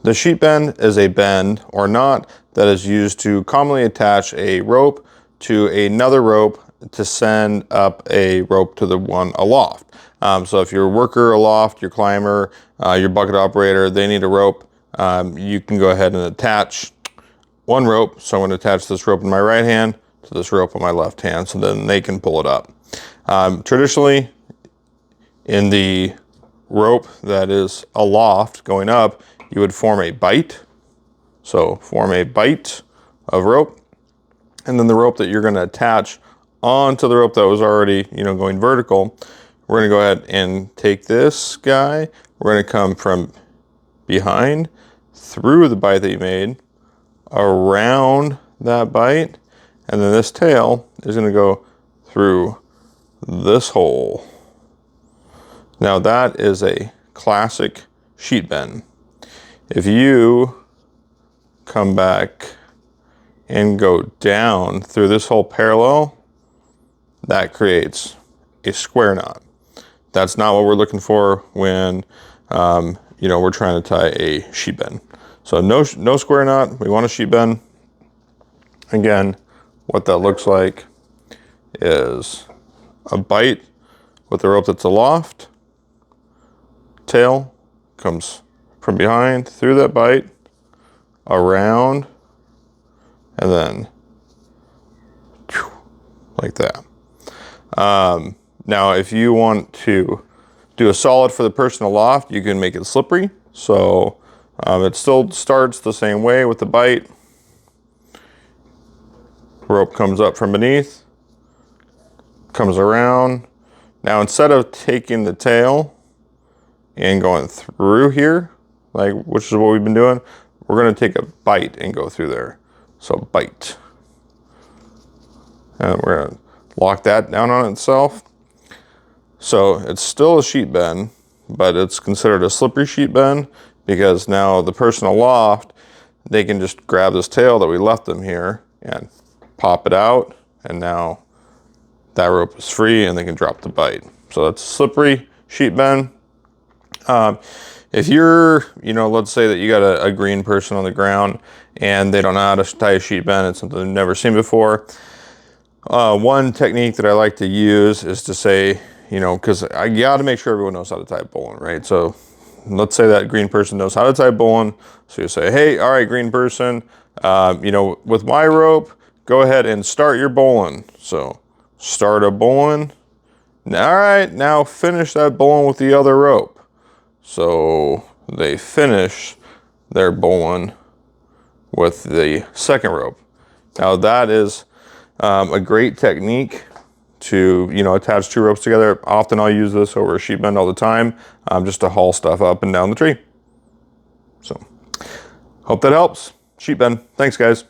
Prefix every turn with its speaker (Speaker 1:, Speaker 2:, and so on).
Speaker 1: The sheet bend is a bend or knot that is used to commonly attach a rope to another rope to send up a rope to the one aloft. So if you're a worker aloft, your climber, your bucket operator, they need a rope, you can go ahead and attach one rope. So I'm going to attach this rope in my right hand to this rope on my left hand, so then they can pull it up. Traditionally, in the rope that is aloft going up, you would form a bight. So form a bight of rope, and then the rope that you're going to attach onto the rope that was already, going vertical. We're going to go ahead and take this guy. We're going to come from behind through the bight that you made, around that bight, and then this tail is going to go through this hole. Now that is a classic sheet bend. If you come back and go down through this hole parallel, that creates a square knot. That's not what we're looking for when we're trying to tie a sheet bend. So no square knot, we want a sheet bend. Again, what that looks like is a bight with the rope that's aloft, tail comes from behind through that bight, around, and then like that. Now, if you want to do a solid for the person aloft, you can make it slippery. So it still starts the same way with the bight. Rope comes up from beneath, comes around. Now, instead of taking the tail and going through here, which is what we've been doing, we're going to take a bight and go through there. So bight. And we're going to lock that down on itself. So it's still a sheet bend, but it's considered a slippery sheet bend because now the person aloft, they can just grab this tail that we left them here and pop it out, and now that rope is free and they can drop the bight. So that's slippery sheet bend. If you're, let's say that you got a green person on the ground and they don't know how to tie a sheet bend, it's something they've never seen before. One technique that I like to use is to say, because I got to make sure everyone knows how to tie bowline, right? So let's say that green person knows how to tie bowline. So you say, hey, all right, green person, with my rope, go ahead and start your bowline. So start a bowline. All right, now finish that bowline with the other rope. So they finish their bowline with the second rope. Now that is a great technique to attach two ropes together. Often I'll use this over a sheet bend all the time, just to haul stuff up and down the tree. So hope that helps. Sheet bend. Thanks, guys.